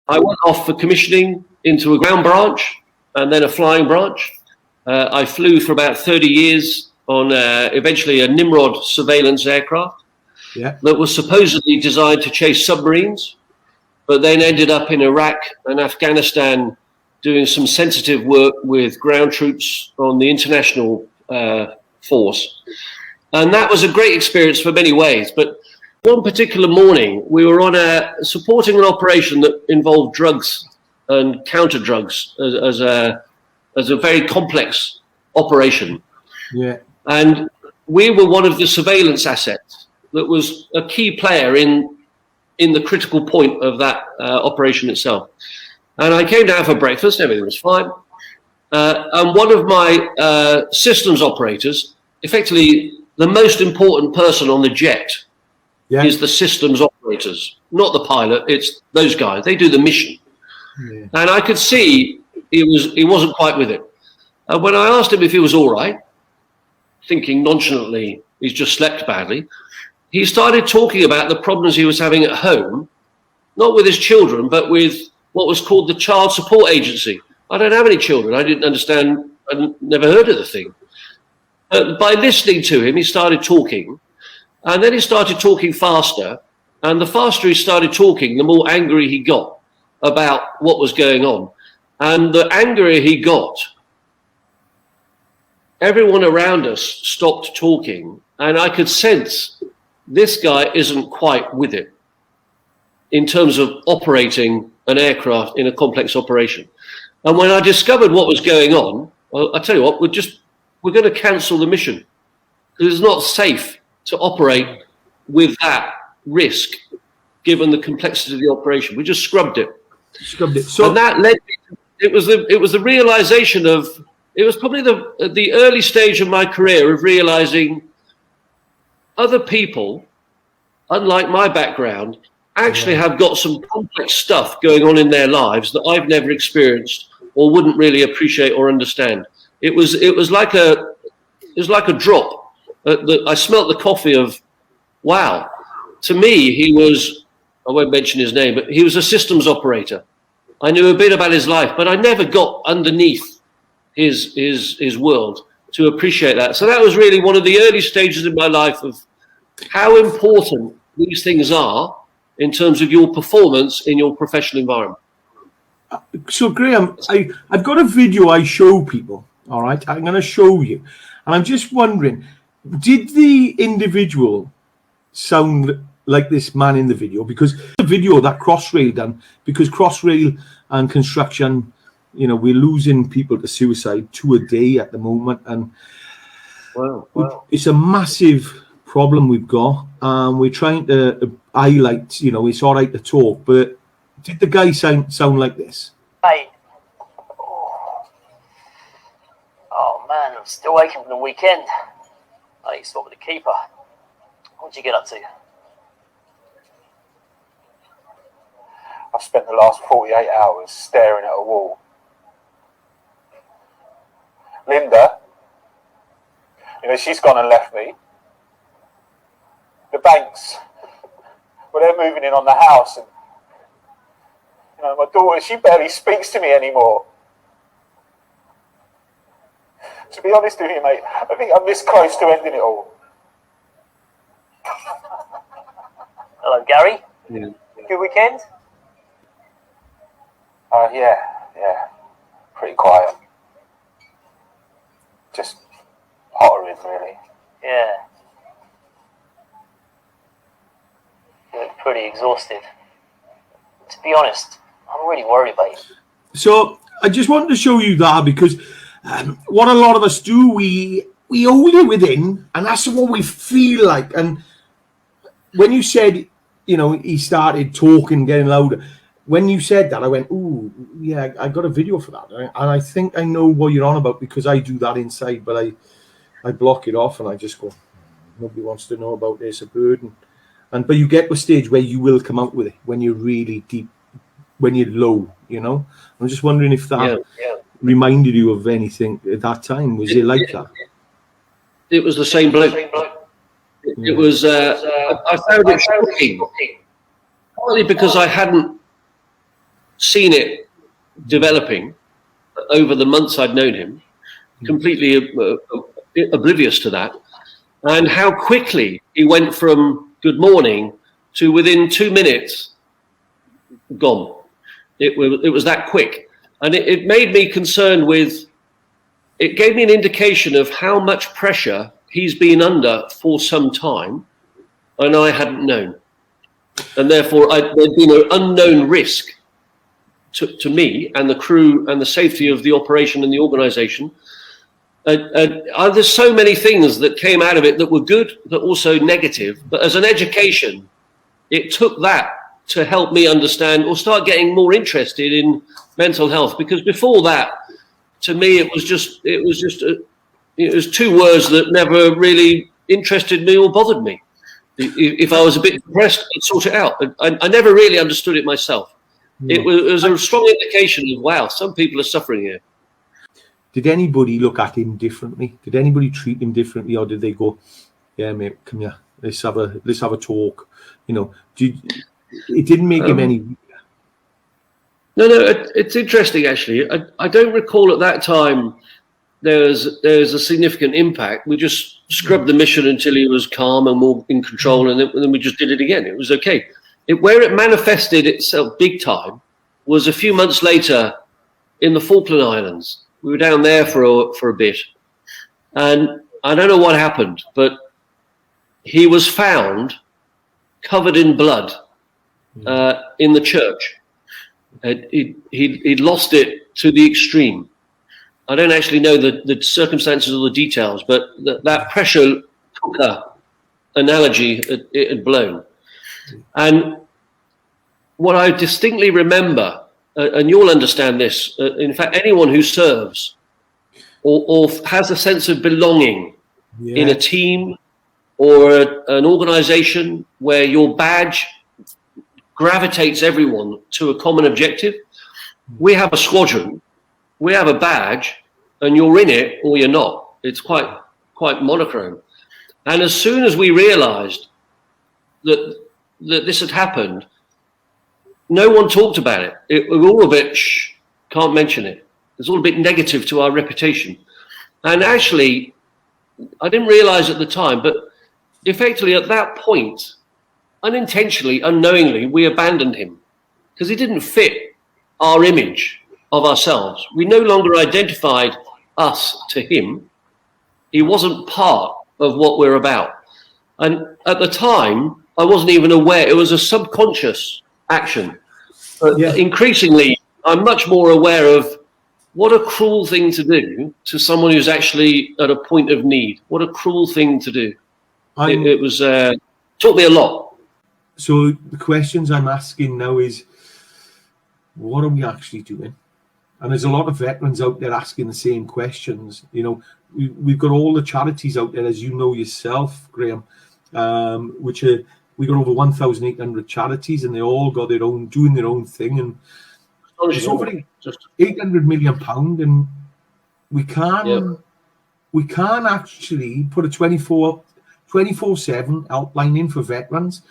I went off for commissioning into a ground branch and then a flying branch. I flew for about 30 years on eventually a Nimrod surveillance aircraft that was supposedly designed to chase submarines, but then ended up in Iraq and Afghanistan doing some sensitive work with ground troops on the international force. And that was a great experience for many ways. But one particular morning, we were on supporting an operation that involved drugs and counter drugs as a very complex operation. Yeah. And we were one of the surveillance assets that was a key player in the critical point of that operation itself. And I came down for breakfast, everything was fine. And one of my systems operators, effectively the most important person on the jet, is the systems operators, not the pilot, it's those guys. They do the mission. Yeah. And I could see he wasn't quite with it. And when I asked him if he was all right, thinking nonchalantly he's just slept badly, he started talking about the problems he was having at home, not with his children, but with what was called the Child Support Agency. I don't have any children. I didn't understand. I'd never heard of the thing. By listening to him, he started talking, and then he started talking faster. And the faster he started talking, the more angry he got about what was going on. And the angrier he got, everyone around us stopped talking, and I could sense this guy isn't quite with it in terms of operating an aircraft in a complex operation. And when I discovered what was going on, I'll tell you what, we're going to cancel the mission because it's not safe to operate with that risk given the complexity of the operation. We just scrubbed it. So, and that led me to, it was the realization of, it was probably the early stage of my career of realizing other people, unlike my background, actually have got some complex stuff going on in their lives that I've never experienced or wouldn't really appreciate or understand. It was like a drop. I smelt the coffee of, wow. To me, he was, I won't mention his name, but he was a systems operator. I knew a bit about his life, but I never got underneath his world to appreciate that. So that was really one of the early stages in my life of how important these things are in terms of your performance in your professional environment. So Graham, I've got a video I show people, all right? I'm going to show you. And I'm just wondering, did the individual sound like this man in the video? Because the video that Crossrail done, because Crossrail and construction, you know, we're losing people to suicide 2 a day at the moment. And it's a massive problem we've got. We're trying to highlight, you know, it's all right to talk, but did the guy sound like this? Hey. Oh man, I'm still waking from the weekend. I used to with the keeper. What did you get up to? I've spent the last 48 hours staring at a wall. Linda, you know, she's gone and left me. The banks, well, they're moving in on the house, and you know, my daughter, she barely speaks to me anymore. To be honest with you, mate, I think I'm this close to ending it all. Hello, Gary. Yeah. Good weekend? Yeah. Pretty quiet. Just pottering, really. Yeah. You look pretty exhausted. To be honest, I'm really worried about you. So I just wanted to show you that because what a lot of us do, we hold it within, and that's what we feel like. And when you said, you know, he started talking, getting louder, when you said that, I went, ooh, yeah, I got a video for that. And I think I know what you're on about because I do that inside, but I block it off and I just go, nobody wants to know about this, a burden. But you get to a stage where you will come out with it when you're really deep, when you're low, you know. I'm just wondering if that reminded you of anything at that time. Was it like that? It was the same bloke. It was, I found it shocking, partly because I hadn't seen it developing over the months I'd known him, completely oblivious to that, and how quickly he went from good morning to within 2 minutes gone. It was that quick, and it made me concerned with. It gave me an indication of how much pressure he's been under for some time, and I hadn't known, and therefore there'd been an unknown risk to me and the crew and the safety of the operation and the organisation. There's so many things that came out of it that were good, but also negative. But as an education, it took that to help me understand or start getting more interested in mental health. Because before that, to me, it was two words that never really interested me or bothered me. If I was a bit depressed, I'd sort it out. I never really understood it myself. It was a strong indication of, wow, some people are suffering here. Did anybody look at him differently? Did anybody treat him differently, or did they go, "Yeah, mate, come here, let's have a talk"? You know, it didn't make him any. No, it's interesting actually. I don't recall at that time there's a significant impact. We just scrubbed the mission until he was calm and more in control, and then we just did it again. It was okay. Where it manifested itself big time was a few months later in the Falkland Islands. We were down there for a bit, and I don't know what happened, but he was found covered in blood in the church. He'd lost it to the extreme. I don't actually know the circumstances or the details, but that pressure cooker analogy it had blown. And what I distinctly remember, and you'll understand this, in fact, anyone who serves or has a sense of belonging in a team or an organization where your badge gravitates everyone to a common objective. We have a squadron, we have a badge, and you're in it or you're not. It's quite monochrome. And as soon as we realized that this had happened, no one talked about it. We were all a bit, can't mention it. It's all a bit negative to our reputation. And actually, I didn't realize at the time, but effectively at that point, unintentionally, unknowingly, we abandoned him because he didn't fit our image of ourselves. We no longer identified us to him. He wasn't part of what we're about. And at the time, I wasn't even aware. It was a subconscious action. But increasingly, I'm much more aware of what a cruel thing to do to someone who's actually at a point of need. What a cruel thing to do. It was taught me a lot. So the questions I'm asking now is, what are we actually doing? And there's a lot of veterans out there asking the same questions. You know, we've got all the charities out there, as you know yourself, Graham, which are, we got over 1,800 charities, and they all got their own, doing their own thing. And it's over £800 million, and we can't actually put a 24/7 helpline in for veterans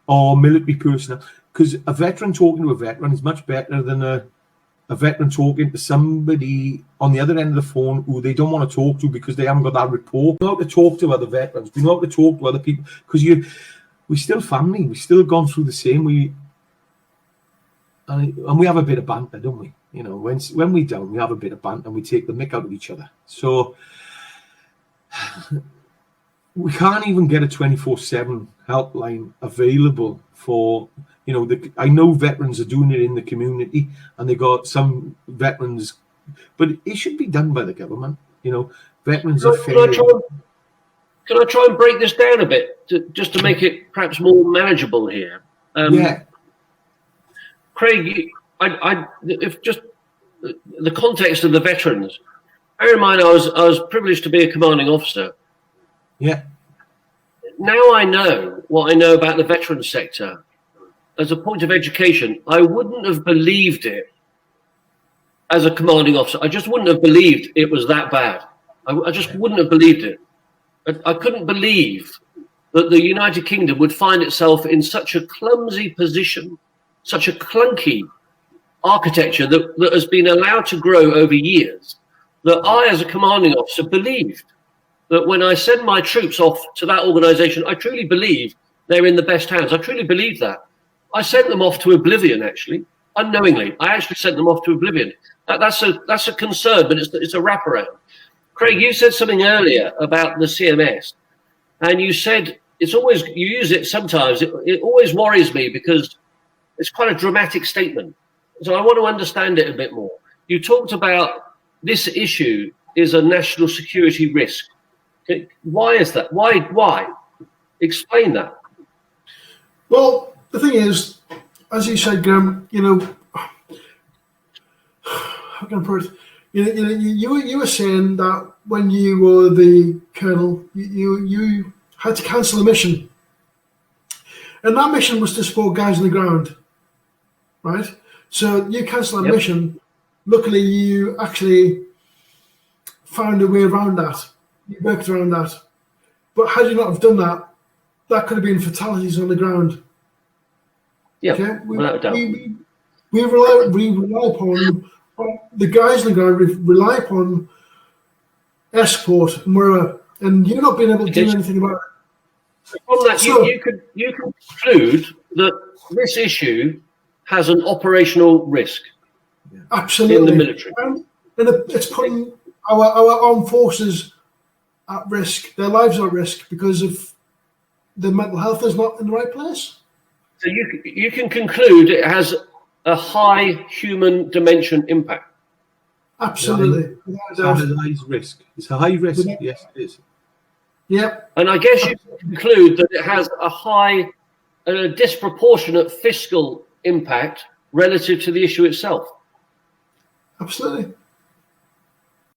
or military personnel, because a veteran talking to a veteran is much better than a veteran talking to somebody on the other end of the phone who they don't want to talk to because they haven't got that rapport. We know how to talk to other veterans. We know how to talk to other people, because we're still family. We've still gone through the same. And we have a bit of banter, don't we? You know, when we're down, we have a bit of banter and we take the mick out of each other. So we can't even get a 24/7 helpline available for, you know, I know veterans are doing it in the community, and they got some veterans, but it should be done by the government. You know, veterans are fair. Can I try and break this down a bit just to make it perhaps more manageable here? Craig, if just the context of the veterans. Bear in mind, I was privileged to be a commanding officer. Yeah. Now I know what I know about the veterans sector. As a point of education, I wouldn't have believed it as a commanding officer. I just wouldn't have believed it was that bad. I just wouldn't have believed it. I couldn't believe that the United Kingdom would find itself in such a clumsy position, such a clunky architecture that has been allowed to grow over years, that I, as a commanding officer, believed that when I send my troops off to that organisation, I truly believe they're in the best hands. I truly believe that. I sent them off to oblivion, actually, unknowingly. I actually sent them off to oblivion. That's a concern, but it's a wraparound. Craig, you said something earlier about the CMS, and you said you use it sometimes. It always worries me because it's quite a dramatic statement. So I want to understand it a bit more. You talked about this issue is a national security risk. Why is that? Why? Explain that. Well, the thing is, as you said, Graham, how can I put it? You were saying that when you were the colonel, you had to cancel a mission, and that mission was to support guys on the ground, right? So you cancelled a mission. Luckily, you actually found a way around that. You worked around that. But had you not have done that, that could have been fatalities on the ground. Yeah, okay? without a doubt. We rely upon the guys on the ground. We rely upon escort and wherever, and you're not being able to do anything about it. From that, you can conclude that this issue has an operational risk. Absolutely. In the military. And it's putting our armed forces at risk. Their lives are at risk because of their mental health is not in the right place. So you can conclude it has a high human dimension impact. Absolutely. It's a high risk. It's a high risk. Yes, it is. Yeah. And I guess you can conclude that it has a disproportionate fiscal impact relative to the issue itself. Absolutely.